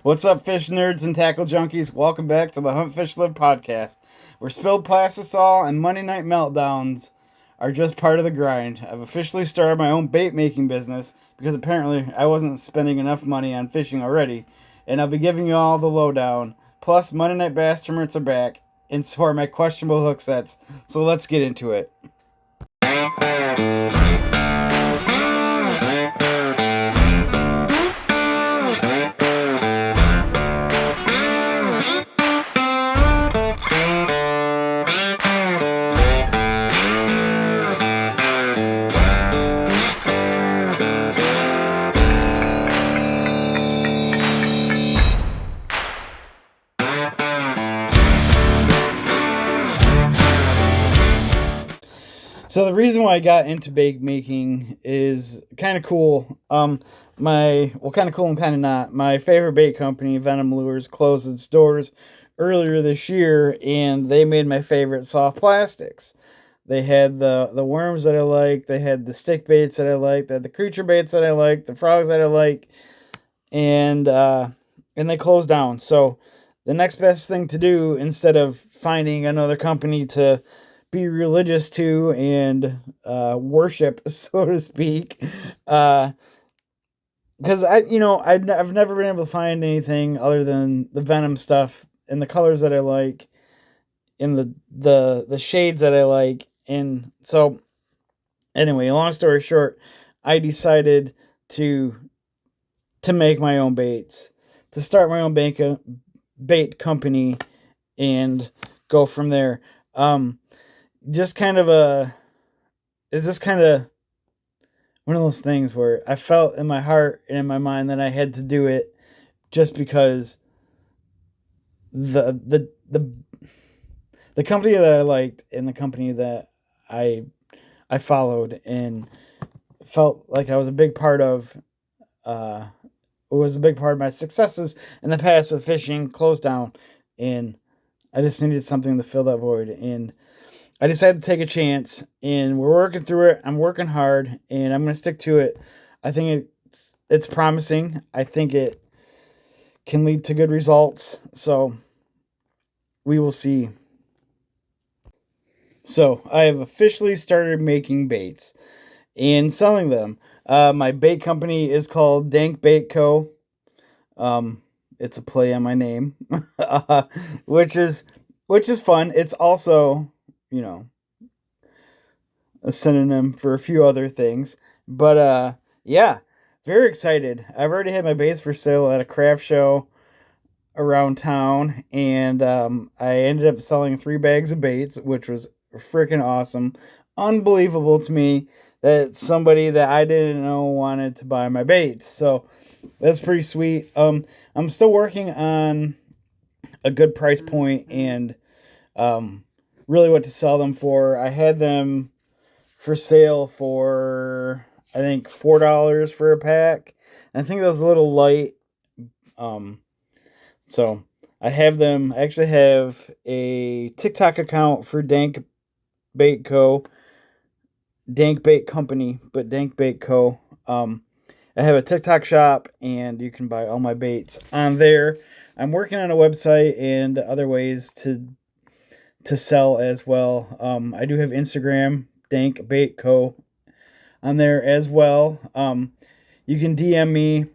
What's up, fish nerds and tackle junkies? Welcome back to the Hunt Fish Live podcast, where spilled plastisol and Monday night meltdowns are just part of the grind. I've officially started my own bait making business because apparently I wasn't spending enough money on fishing already, and I'll be giving you all the lowdown. Plus, Monday night bass tournaments are back, and so are my questionable hook sets. So let's get into it. So the reason why I got into bait making is kind of cool. Kind of cool and kind of not. My favorite bait company, Venom Lures, closed its doors earlier this year, and they made my favorite soft plastics. They had the worms that I like. They had the stick baits that I like. They had the creature baits that I like. The frogs that I like, and they closed down. So the next best thing to do, instead of finding another company to be religious to and worship, so to speak, because I've never been able to find anything other than the Venom stuff and the colors that I like, and the shades that I like. And so anyway, long story short, I decided to make my own baits, to start my own bait company, and go from there. It's just kind of one of those things where I felt in my heart and in my mind that I had to do it, just because the company that I liked and the company that I followed and felt like I was a big part of, was a big part of my successes in the past with fishing, closed down, and I just needed something to fill that void. And I decided to take a chance, and we're working through it. I'm working hard, and I'm going to stick to it. I think it's promising. I think it can lead to good results. So we will see. So I have officially started making baits and selling them. My bait company is called Dank Bait Co. It's a play on my name, which is fun. It's also, a synonym for a few other things. But yeah, very excited. I've already had my baits for sale at a craft show around town, and I ended up selling 3 bags of baits, which was freaking awesome. Unbelievable to me that somebody that I didn't know wanted to buy my baits. So that's pretty sweet. I'm still working on a good price point and really what to sell them for. I had them for sale for, I think, $4 for a pack. And I think that was a little light. So I have them. I actually have a TikTok account for Dank Bait Co. Dank Bait Company, but Dank Bait Co. I have a TikTok shop, and you can buy all my baits on there. I'm working on a website and other ways to sell as well. I do have Instagram, Dank Bait Co. on there as well. You can DM me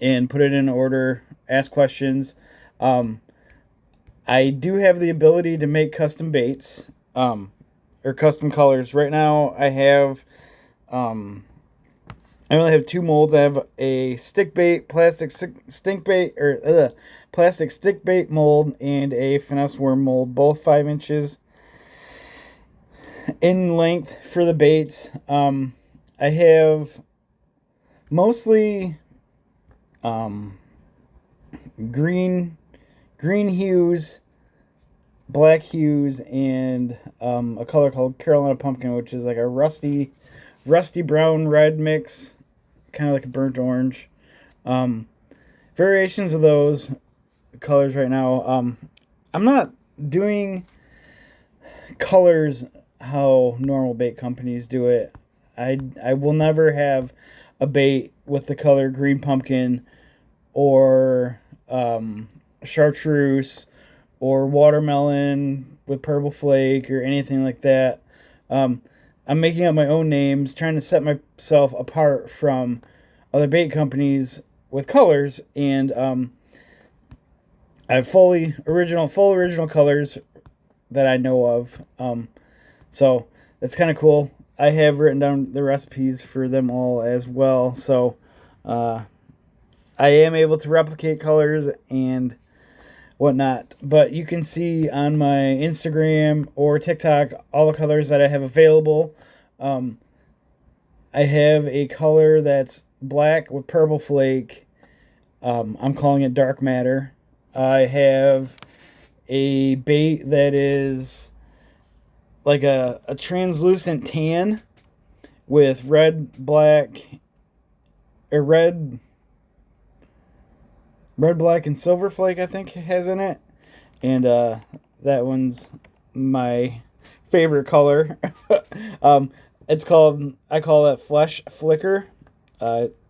and put it in order, ask questions. I do have the ability to make custom baits, or custom colors. Right now I have, I only have 2 molds. I have a stick bait, plastic stick bait mold, and a finesse worm mold, both 5 inches in length for the baits. I have mostly green hues, black hues, and a color called Carolina Pumpkin, which is like a rusty brown red mix, kind of like a burnt orange. Variations of those colors right now. I'm not doing colors how normal bait companies do it. I will never have a bait with the color green pumpkin or chartreuse or watermelon with purple flake or anything like that. Um, I'm making up my own names, trying to set myself apart from other bait companies with colors, and I have full original colors that I know of. So that's kind of cool. I have written down the recipes for them all as well. So uh, I am able to replicate colors and whatnot. But you can see on my Instagram or TikTok all the colors that I have available. Um, I have a color that's black with purple flake. I'm calling it dark matter. I have a bait that is like a translucent tan with red, black, or red, black, and silver flake, I think, has in it. And that one's my favorite color. um, I call it Flesh Flicker.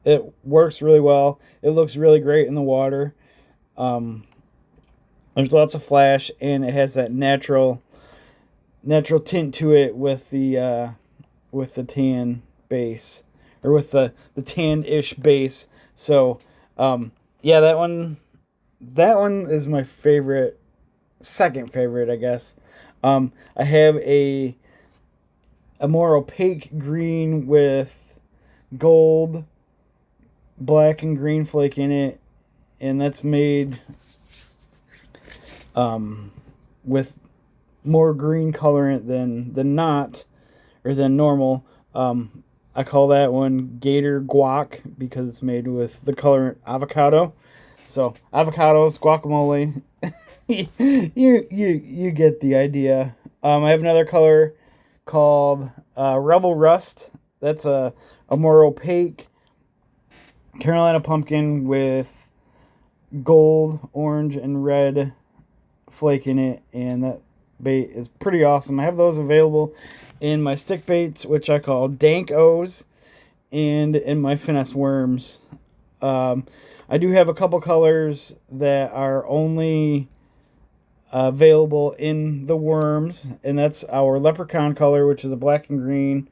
It works really well. It looks really great in the water. Um, there's lots of flash, and it has that natural tint to it with the tan base, or with the tan-ish base. So yeah, that one is my favorite, second favorite, I guess. I have a more opaque green with gold, black, and green flake in it, and that's made with more green colorant than not, or than normal. I call that one Gator Guac because it's made with the colorant avocado. So avocados, guacamole, you get the idea. I have another color called Rebel Rust. That's a more opaque Carolina pumpkin with gold, orange, and red flake in it, and that bait is pretty awesome. I have those available in my stick baits, which I call Dank O's, and in my finesse worms. I do have a couple colors that are only available in the worms, and that's our leprechaun color, which is a black and green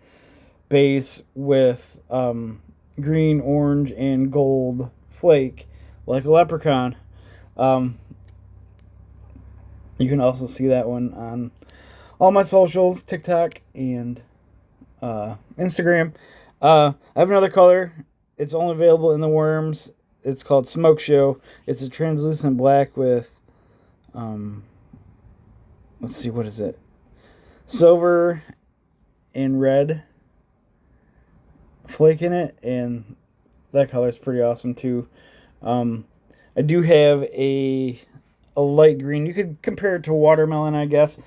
base with green, orange, and gold flake, like a leprechaun. You can also see that one on all my socials, TikTok and Instagram. I have another color. It's only available in the worms. It's called Smoke Show. It's a translucent black with, let's see, what is it? Silver and red flake in it, and that color is pretty awesome too. I do have a light green. You could compare it to watermelon, I guess.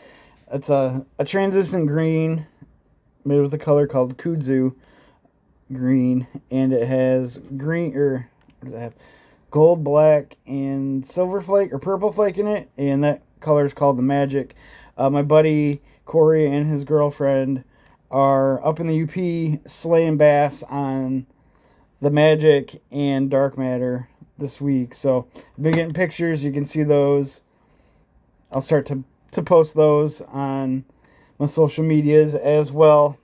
It's a translucent green made with a color called kudzu green, and it has green, or what does it have? Gold, black, and silver flake or purple flake in it, and that color is called the Magic. My buddy Corey and his girlfriend are up in the UP slaying bass on the Magic and Dark Matter this week. So I've been getting pictures. You can see those. I'll start to post those on my social medias as well.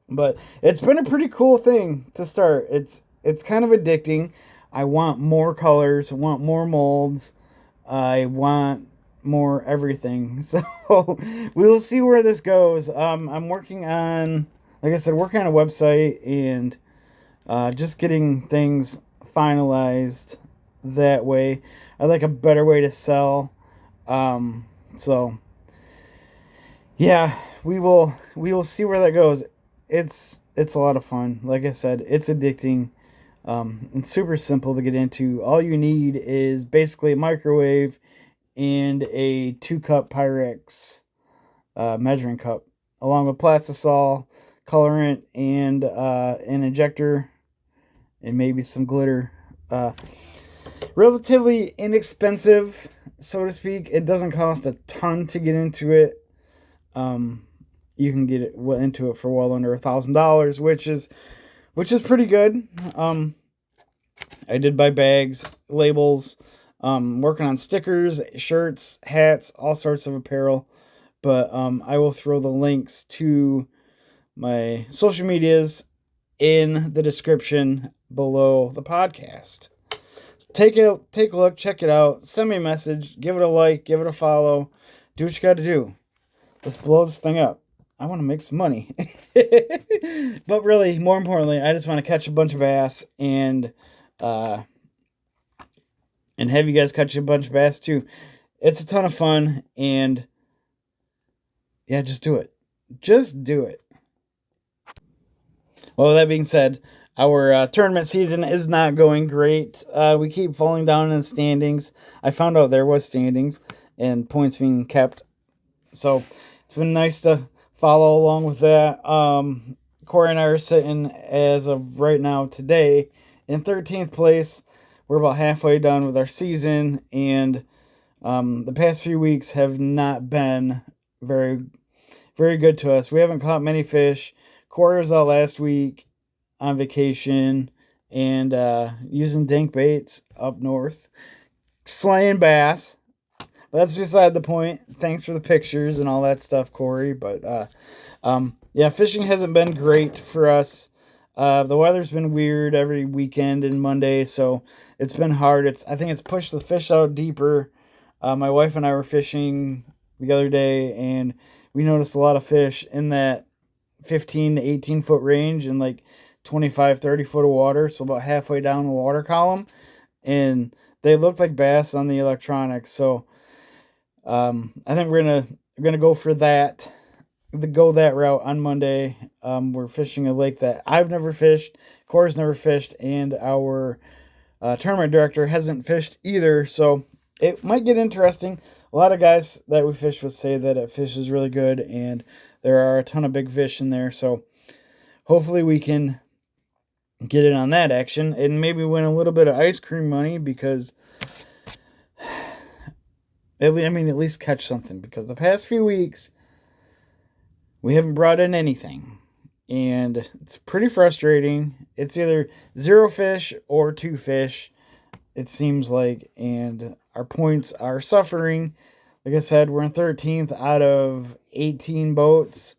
But it's been a pretty cool thing to start. It's kind of addicting. I want more colors. I want more molds. I want more everything. So we'll see where this goes. I'm working on, like I said, working on a website and just getting things finalized that way. I'd like a better way to sell. So yeah, we will see where that goes. It's a lot of fun. Like I said, it's addicting. It's super simple to get into. All you need is basically a microwave and a 2-cup Pyrex measuring cup, along with plastisol, colorant, and an injector, and maybe some glitter. Relatively inexpensive, so to speak. It doesn't cost a ton to get into it. You can get it into it for well under $1,000, which is pretty good. I did buy bags, labels, working on stickers, shirts, hats, all sorts of apparel. But I will throw the links to my social medias in the description below the podcast. Take a look, check it out, send me a message, give it a like, give it a follow, do what you got to do. Let's blow this thing up. I want to make some money. But really, more importantly, I just want to catch a bunch of bass uh, and have you guys catch a bunch of bass too. It's a ton of fun, and yeah, just do it. Just do it. Well, that being said, our tournament season is not going great. We keep falling down in the standings. I found out there was standings and points being kept, so it's been nice to follow along with that. Corey and I are sitting, as of right now today, in 13th place. We're about halfway done with our season, and the past few weeks have not been very, very good to us. We haven't caught many fish. Corey was out last week on vacation and using dank baits up north, slaying bass. That's beside the point. Thanks for the pictures and all that stuff, Corey. But yeah, fishing hasn't been great for us. The weather's been weird every weekend and Monday, so it's been hard. I think it's pushed the fish out deeper. My wife and I were fishing the other day, and we noticed a lot of fish in that 15 to 18 foot range and like 25, 30 foot of water, so about halfway down the water column, and they looked like bass on the electronics. So I think we're gonna go for that, go that route on Monday. We're fishing a lake that I've never fished, Corey's never fished, and our tournament director hasn't fished either, so it might get interesting. A lot of guys that we fish with say that it fishes really good, and there are a ton of big fish in there, so hopefully we can get in on that action and maybe win a little bit of ice cream money, because at least catch something, because the past few weeks we haven't brought in anything, and it's pretty frustrating. It's either 0 fish or 2 fish, it seems like, and our points are suffering. Like I said, we're in 13th out of 18 boats,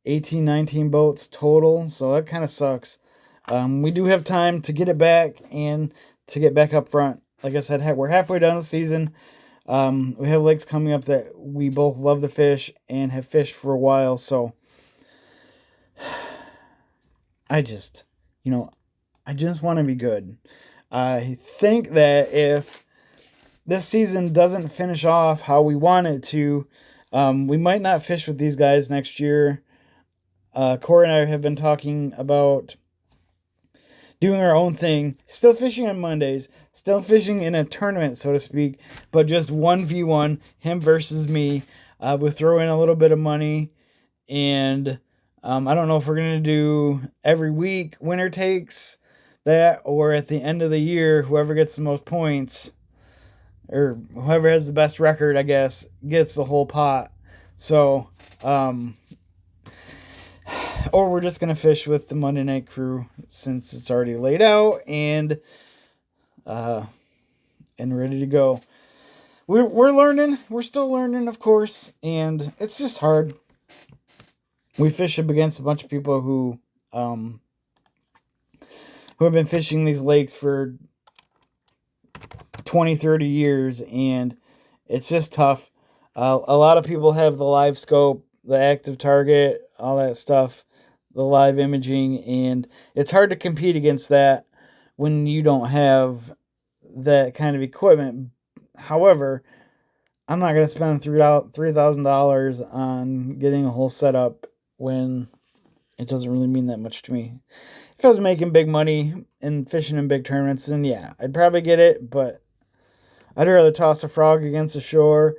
18, 19 boats total, so that kind of sucks. We do have time to get it back and to get back up front. Like I said, we're halfway down the season. We have lakes coming up that we both love to fish and have fished for a while, so I just want to be good. I think that if this season doesn't finish off how we want it to, we might not fish with these guys next year. Corey and I have been talking about doing our own thing, still fishing on Mondays, still fishing in a tournament, so to speak, but just 1v1, him versus me. We'll throw in a little bit of money, and I don't know if we're going to do every week, winner takes that, or at the end of the year, whoever gets the most points, or whoever has the best record, I guess, gets the whole pot. So, or we're just going to fish with the Monday night crew, since it's already laid out and ready to go. We're learning. We're still learning, of course, and it's just hard. We fish up against a bunch of people who have been fishing these lakes for 20, 30 years, and it's just tough. A lot of people have the live scope, the active target, all that stuff, the live imaging, and it's hard to compete against that when you don't have that kind of equipment. However, I'm not going to spend $3,000 on getting a whole setup when it doesn't really mean that much to me. If I was making big money and fishing in big tournaments, then yeah, I'd probably get it, but I'd rather toss a frog against the shore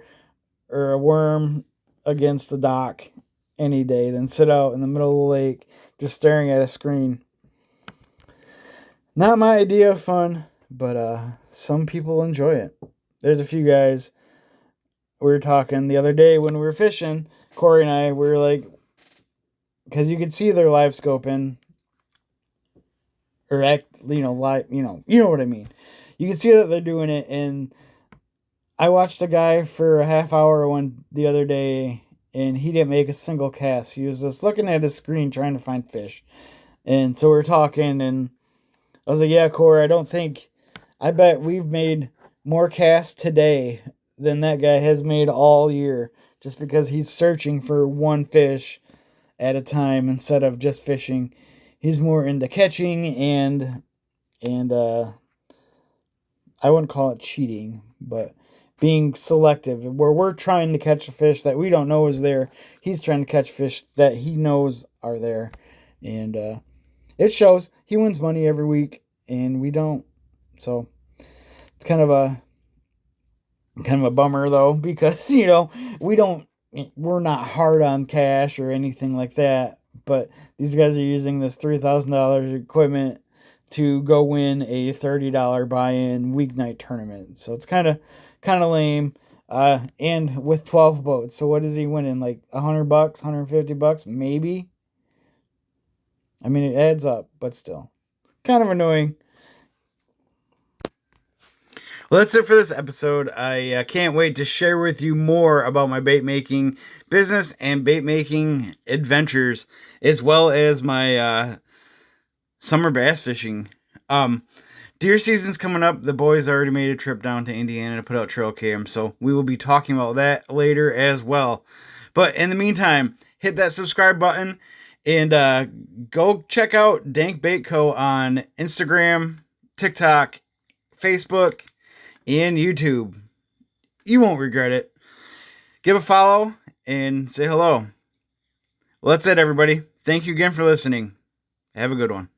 or a worm against the dock any day than sit out in the middle of the lake just staring at a screen. Not my idea of fun, but some people enjoy it. There's a few guys. We were talking the other day when we were fishing, Corey and I, we were like, because you could see their live scoping, or act, like, you know what I mean. You can see that they're doing it. And I watched a guy for a half hour the other day, and he didn't make a single cast. He was just looking at his screen trying to find fish. And so we're talking, and I was like, yeah, Corey, I bet we've made more casts today than that guy has made all year, just because he's searching for one fish at a time instead of just fishing. He's more into catching and I wouldn't call it cheating, but being selective, where we're trying to catch a fish that we don't know is there. He's trying to catch fish that he knows are there. And it shows. He wins money every week, and we don't. So it's kind of a bummer, though, because, we're not hard on cash or anything like that. But these guys are using this $3,000 equipment to go win a $30 buy-in weeknight tournament. So it's kind of lame. And with 12 boats, so what is he winning? Like $100, $150, maybe. I mean, it adds up, but still, kind of annoying. Well, that's it for this episode. I can't wait to share with you more about my bait making business and bait making adventures, as well as my summer bass fishing. Deer season's coming up. The boys already made a trip down to Indiana to put out trail cam, so we will be talking about that later as well. But in the meantime, hit that subscribe button and go check out Dank Bait Co. on Instagram, TikTok, Facebook, and YouTube. You won't regret it. Give a follow and say hello. Well, that's it, everybody. Thank you again for listening. Have a good one.